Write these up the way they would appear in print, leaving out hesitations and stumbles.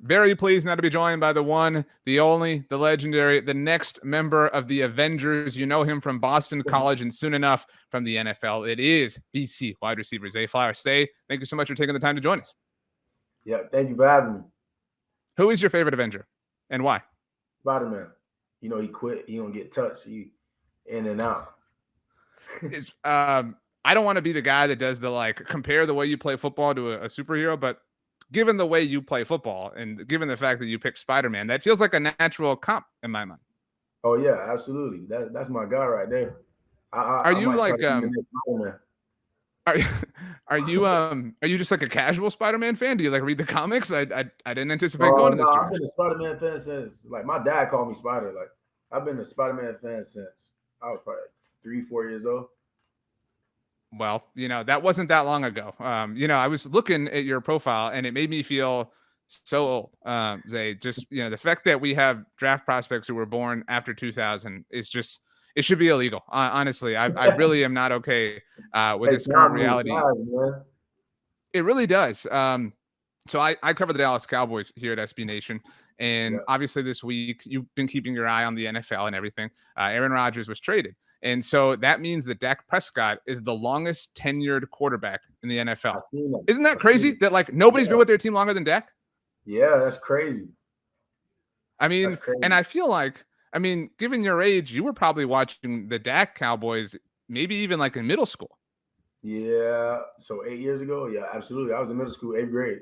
Very pleased now to be joined by the one, the only, the legendary, the next member of the Avengers. You know him from Boston College and soon enough from the NFL. It is BC wide receiver Zay Flowers. Zay, thank you so much for taking the time to join us. Yeah, thank you for having me. Who is your favorite Avenger and why? Spider-Man. You know, he quit. He don't get touched. He in and out. Is I don't want to be the guy that does the compare the way you play football to a superhero, but given the way you play football and given the fact that you picked Spider-Man, that feels like a natural comp in my mind. Oh yeah, absolutely. That's my guy right there. Are I you might try like to be the next Spider-Man. are you are you just like a casual Spider-Man fan? Do you like read the comics? I didn't anticipate going in No, this I've been direction. a Spider-Man fan since like my dad called me Spider. Like I've been a Spider-Man fan since I was probably 3, 4 years old. Well, that wasn't that long ago. I was looking at your profile and it made me feel so old. Zay, just the fact that we have draft prospects who were born after 2000 is just it should be illegal. Honestly, I really am not okay with Hey, this current time moves reality. fast, man. It really does. So I cover the Dallas Cowboys here at SB Nation. And Yeah, obviously this week, you've been keeping your eye on the NFL and everything. Aaron Rodgers was traded. And so that means that Dak Prescott is the longest tenured quarterback in the I NFL. seen them. Isn't I that seen crazy them. that nobody's been Yeah, with their team longer than Dak? yeah, that's crazy. I That's mean, and crazy. I feel like, given your age, you were probably watching the Dak Cowboys, maybe even like in middle school. Yeah. So 8 years ago, yeah, absolutely. I was in middle school, 8th grade.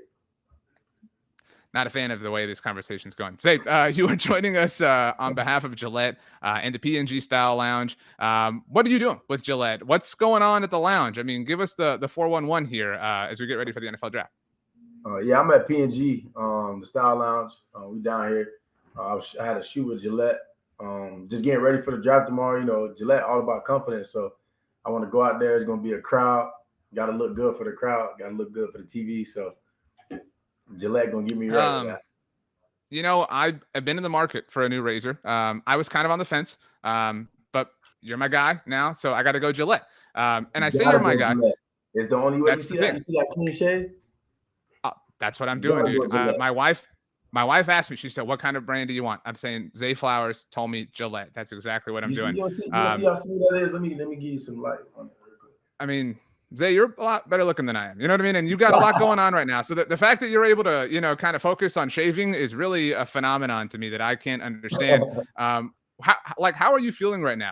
Not a fan of the way this conversation's going. Say, you are joining us on behalf of Gillette and the PNG Style Lounge. What are you doing with Gillette? What's going on at the lounge? Give us the 411 here as we get ready for the NFL draft. Yeah, I'm at PNG, the Style Lounge. We down here. I had a shoot with Gillette. Just getting ready for the draft tomorrow. You know, Gillette all about confidence. So I want to go out there. It's going to be a crowd. Got to look good for the crowd. Got to look good for the TV. So Gillette going to get me right with Um, that. I've been in the market for a new razor. I was kind of on the fence, but you're my guy now, so I got to go Gillette. And I You say got you're to my go guy. Gillette. It's the only way. You That's the see that? thing. You see that clean shave? That's what I'm You doing, got to dude. go Gillette. My wife asked me. She said, "What kind of brand do you want?" I'm saying Zay Flowers told me Gillette. That's exactly what I'm You see, doing. you don't see how smooth that is. Let me give you some light on it real quick. I mean, Zay, you're a lot better looking than I am. You know what I mean? And you got a lot going on right now. So the fact that you're able to, kind of focus on shaving is really a phenomenon to me that I can't understand. How are you feeling right now?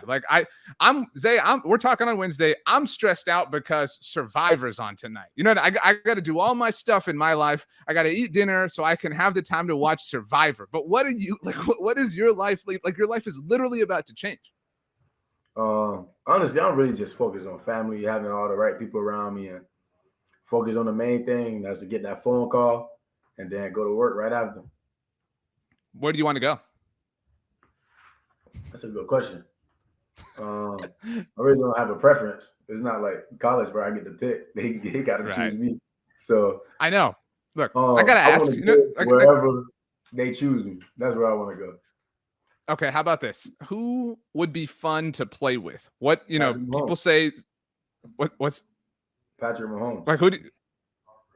I'm Zay. We're talking on Wednesday. I'm stressed out because Survivor's on tonight. You know, I got to do all my stuff in my life. I got to eat dinner so I can have the time to watch Survivor. But what are you like? What is your life like? Your life is literally about to change. Honestly, I'm really just focused on family, having all the right people around me, and focus on the main thing. That's to get that phone call and then go to work right after. Where do you want to go? That's a good question. I really don't have a preference. It's not like college where I get to pick. They got to choose Right. me. So I know. Look, I gotta I want ask. to go wherever they choose me. That's where I want to go. Okay, how about this? Who would be fun to play with? What Patrick people Mahomes. say. What's Patrick Mahomes. like? Who?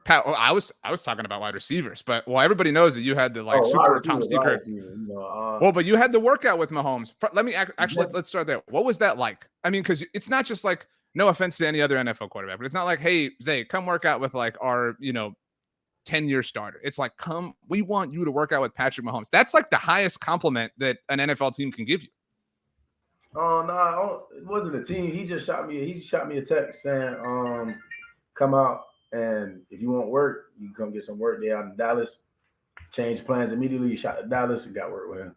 Pat? Oh, I was talking about wide receivers, but everybody knows that you had the Oh, wide super top receiver, wide secret. receiver. Well, but you had the workout with Mahomes. Let me actually Yes. let's start there. What was that like? Because it's not just like no offense to any other NFL quarterback, but it's not like, hey, Zay, come work out with like our 10-year starter. It's like, come, we want you to work out with Patrick Mahomes. That's like the highest compliment that an NFL team can give you. Oh no, it wasn't a team. He just shot me. He shot me a text saying, come out and if you want work, you can come get some work. They out in Dallas. Changed plans immediately. Shot to Dallas and got work with him.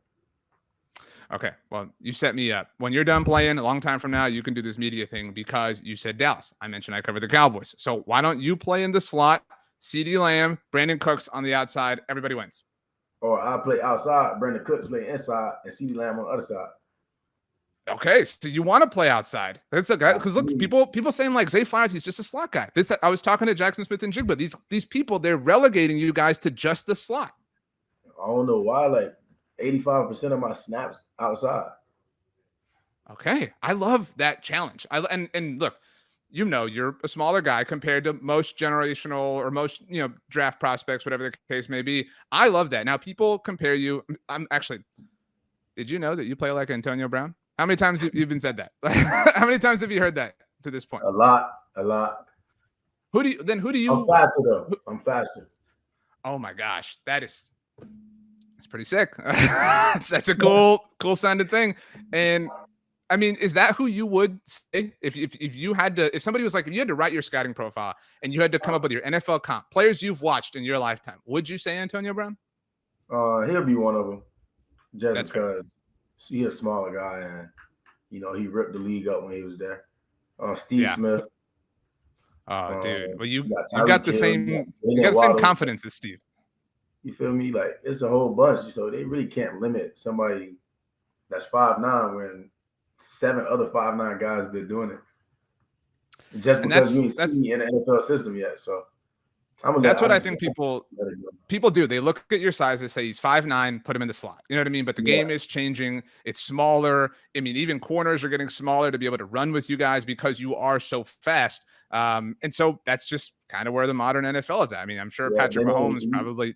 Okay, well, you set me up. When you're done playing, a long time from now, you can do this media thing because you said Dallas. I mentioned I cover the Cowboys. So why don't you play in the slot? CeeDee Lamb, Brandon Cooks on the outside. Everybody wins. Or I play outside. Brandon Cooks play inside, and CeeDee Lamb on the other side. Okay, so you want to play outside? That's a guy because look, Absolutely. people saying like Zay Flowers, he's just a slot guy. I was talking to Jackson Smith and Jigba. These people, they're relegating you guys to just the slot. I don't know why. Like 85% of my snaps outside. Okay, I love that challenge. And look, you're a smaller guy compared to most generational or most, draft prospects, whatever the case may be. I love that. Now people compare you. I'm actually, did you know that you play like Antonio Brown? How many times you've been said that? How many times have you heard that to this point? A lot, a lot. Who do you? I'm faster though. I'm faster. Oh my gosh, it's pretty sick. That's a cool sounding thing. And I mean, is that who you would say if you had to, if somebody was like, if you had to write your scouting profile and you had to come up with your NFL comp, players you've watched in your lifetime, would you say Antonio Brown? He'll be one of them, just That's because he's a smaller guy and he ripped the league up when he was there. Steve Smith. Oh, dude. Well, you got got the same confidence as Steve. You feel me? Like, it's a whole bunch. So they really can't limit somebody that's 5'9" when 7 other 5'9" guys been doing it. Just because you ain't seen me in the NFL system yet. So that's what I think people do. They look at your size, they say he's 5'9", put him in the slot. You know what I mean? But the game is changing. It's smaller. I mean, even corners are getting smaller to be able to run with you guys because you are so fast. And so that's just kind of where the modern NFL is at. I mean, I'm sure Patrick Mahomes probably.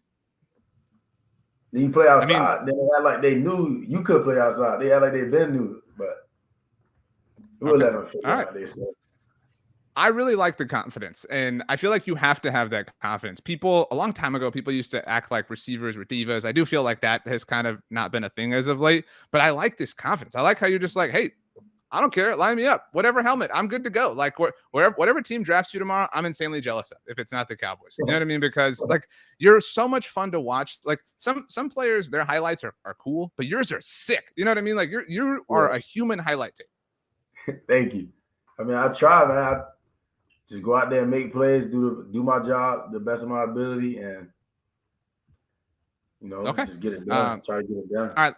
Then you play outside. I mean, they act like they knew you could play outside. They act like they've been new, but we'll let them figure out they said. I really like the confidence, and I feel like you have to have that confidence. A long time ago, people used to act like receivers were divas. I do feel like that has kind of not been a thing as of late, but I like this confidence. I like how you're just like, hey, I don't care. Line me up. Whatever helmet, I'm good to go. Like whatever team drafts you tomorrow, I'm insanely jealous of if it's not the Cowboys. You know what I mean? Because like you're so much fun to watch. Like some players, their highlights are cool, but yours are sick. You know what I mean? Like you are a human highlight tape. Thank you. I mean, I try, man. I just go out there and make plays, do my job the best of my ability, and just get it done. Try to get it done. All right.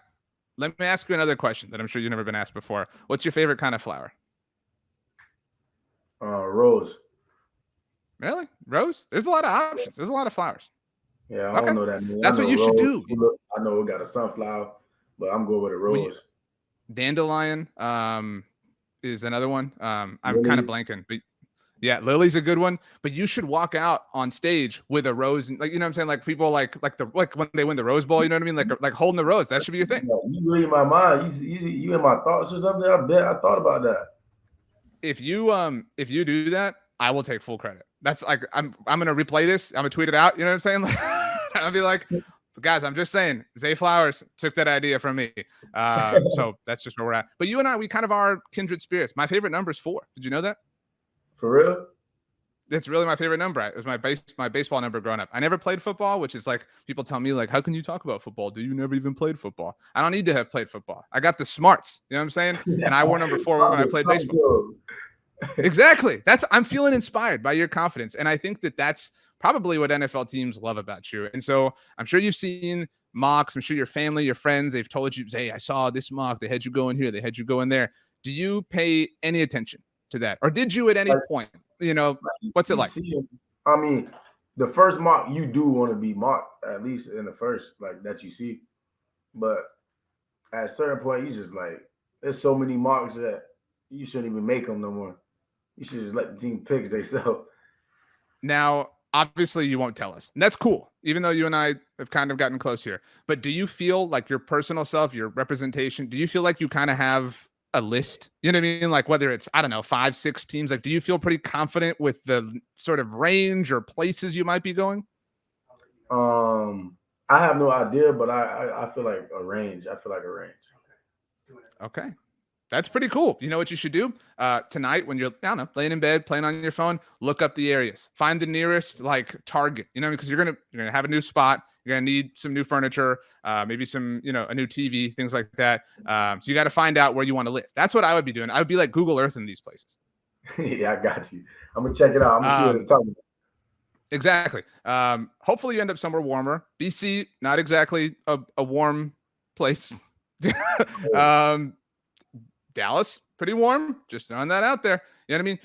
Let me ask you another question that I'm sure you've never been asked before. What's your favorite kind of flower? Rose. Really? Rose? There's a lot of options. There's a lot of flowers. Yeah, I don't know that. That's what you should do. I know we got a sunflower, but I'm going with a rose. Dandelion is another one. I'm kind of blanking, but yeah, lily's a good one. But you should walk out on stage with a rose, and like, you know what I'm saying? Like people like when they win the Rose Bowl, you know what I mean? Like holding the rose. That should be your thing. You really in my mind. You in my thoughts or something? I bet I thought about that. If you do that, I will take full credit. That's like I'm gonna replay this. I'm gonna tweet it out. You know what I'm saying? I'll be like, guys, I'm just saying, Zay Flowers took that idea from me. So that's just where we're at. But you and I, we kind of are kindred spirits. My favorite number is 4. Did you know that? For real? It's really my favorite number. It was my baseball number growing up. I never played football, which is like people tell me like, how can you talk about football? Do you never even played football? I don't need to have played football. I got the smarts. You know what I'm saying? And I wore number 4 when I played baseball. Exactly. I'm feeling inspired by your confidence. And I think that's probably what NFL teams love about you. And so I'm sure you've seen mocks. I'm sure your family, your friends, they've told you, hey, I saw this mock. They had you go in here. They had you go in there. Do you pay any attention to that? Or did you at any point, what's it like? I mean, the first mock, you do want to be mocked, at least in the first, like, that you see. But at a certain point, you just like, there's so many mocks that you shouldn't even make them no more. You should just let the team pick themselves. Now, obviously, you won't tell us. And that's cool, even though you and I have kind of gotten close here. But do you feel like your personal self, your representation, do you feel like you kind of have a list? You know what I mean? Like whether it's, I don't know, 5, 6 teams, like, do you feel pretty confident with the sort of range or places you might be going? I have no idea, but I feel like a range. Okay. That's pretty cool. You know what you should do tonight when you're, I don't know, laying in bed, playing on your phone, look up the areas, find the nearest like Target, because you're going to have a new spot. You're going to need some new furniture, maybe some, a new TV, things like that. So you got to find out where you want to live. That's what I would be doing. I would be like Google Earth in these places. Yeah, I got you. I'm going to check it out. I'm going to see what it's talking about. Exactly. Hopefully you end up somewhere warmer. BC, not exactly a warm place. Dallas, pretty warm. Just throwing that out there. You know what I mean?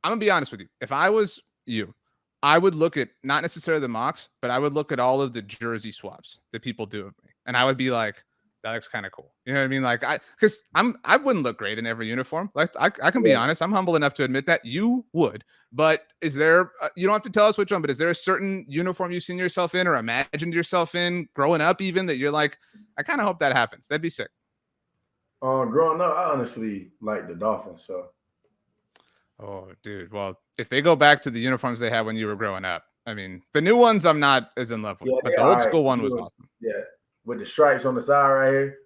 I'm going to be honest with you. If I was you, I would look at not necessarily the mocks, but I would look at all of the jersey swaps that people do of me. And I would be like, That looks kind of cool. You know what I mean? Like because I wouldn't look great in every uniform. Like I can be honest. I'm humble enough to admit that you would. But is there? You don't have to tell us which one. But is there a certain uniform you've seen yourself in or imagined yourself in growing up, even that you're like, I kind of hope that happens. That'd be sick. Growing up, I honestly like the Dolphins. So. Oh, dude. Well, if they go back to the uniforms they had when you were growing up, I mean, the new ones I'm not as in love with, but the old school one was awesome. Yeah, with the stripes on the side right here.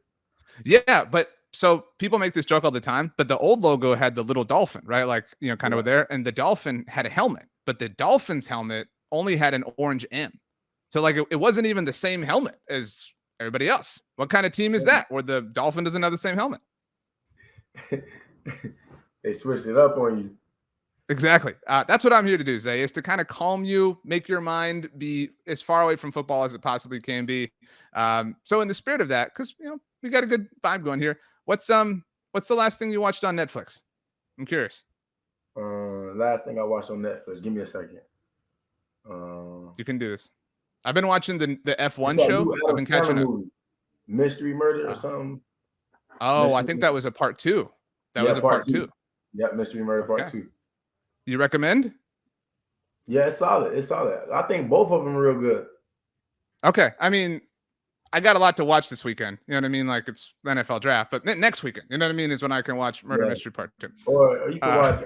Yeah, but so people make this joke all the time, but the old logo had the little dolphin, right? Like, kind of there. And the dolphin had a helmet, but the Dolphins helmet only had an orange M. So like it wasn't even the same helmet as everybody else. What kind of team is that where the dolphin doesn't have the same helmet? They switched it up on you. Exactly. That's what I'm here to do, Zay, is to kind of calm you, make your mind be as far away from football as it possibly can be. So in the spirit of that, because we got a good vibe going here. What's the last thing you watched on Netflix? I'm curious. Last thing I watched on Netflix. Give me a second. You can do this. I've been watching the F1 show. I've been catching up. Mystery Murder or something. Oh, I think that was a part 2. That was a part 2. Yeah, Mystery Murder part 2. You recommend? Yeah, it's solid. It's solid. I think both of them are real good. Okay. I mean, I got a lot to watch this weekend. You know what I mean? Like it's the NFL draft, but next weekend, you know what I mean, is when I can watch Murder Mystery Part 2. Or you can watch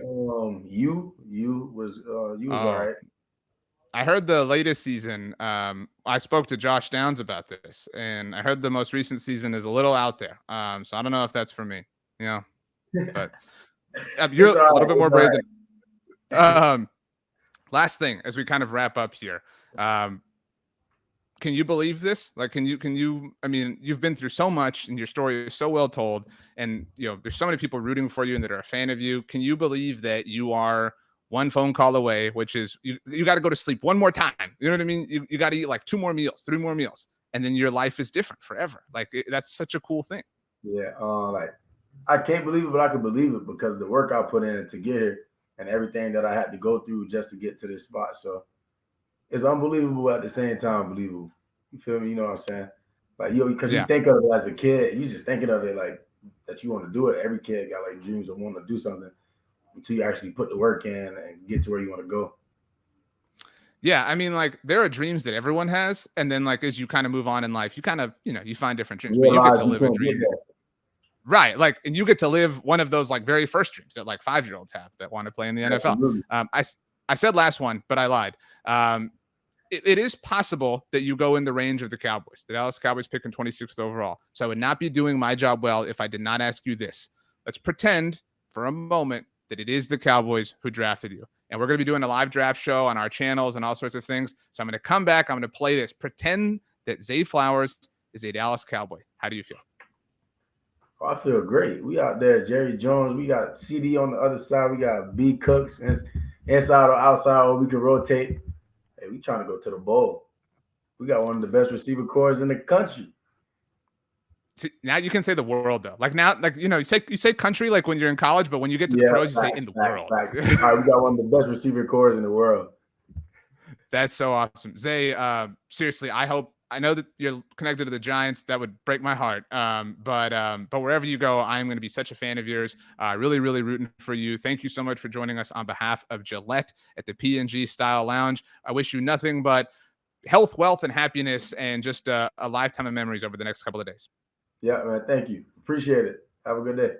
You was all right. I heard the latest season. I spoke to Josh Downs about this, and I heard the most recent season is a little out there. So I don't know if that's for me. But you're a little bit more brave than. Last thing, as we kind of wrap up here, can you believe this? Like, can you? I mean, you've been through so much, and your story is so well told, and there's so many people rooting for you and that are a fan of you. Can you believe that you are one phone call away, which is you got to go to sleep one more time? You know what I mean? You got to eat like 2 more meals, 3 more meals, and then your life is different forever. Like that's such a cool thing. Yeah, like I can't believe it, but I can believe it because the work I put in to get here and everything that I had to go through just to get to this spot. So it's unbelievable at the same time believable. You feel me? You know what I'm saying? Like because you think of it as a kid, you just thinking of it like that you want to do it. Every kid got like dreams of wanting to do something until you actually put the work in and get to where you want to go. Yeah, I mean, like there are dreams that everyone has, and then like as you kind of move on in life, you kind of you find different dreams, but you get to live a dream. Right, like, and you get to live one of those like very first dreams that like 5-year-olds have that want to play in the NFL. I said last one, but I lied. It is possible that you go in the range of the Cowboys. The Dallas Cowboys picking 26th overall. So I would not be doing my job well if I did not ask you this. Let's pretend for a moment that it is the Cowboys who drafted you. And we're going to be doing a live draft show on our channels and all sorts of things. So I'm going to come back. I'm going to play this. Pretend that Zay Flowers is a Dallas Cowboy. How do you feel? Oh, I feel great. We out there, Jerry Jones. We got CD on the other side. We got B Cooks inside or outside, or we can rotate. Hey, we trying to go to the bowl. We got one of the best receiver corps in the country. See, now you can say the world though. Like now, like you say country like when you're in college, but when you get to the pros, you say in the world. All right, we got one of the best receiver corps in the world. That's so awesome, Zay. Seriously, I know that you're connected to the Giants. That would break my heart. But wherever you go, I'm going to be such a fan of yours. Really, really rooting for you. Thank you so much for joining us on behalf of Gillette at the P&G Style Lounge. I wish you nothing but health, wealth, and happiness, and just a lifetime of memories over the next couple of days. Yeah, man. Thank you. Appreciate it. Have a good day.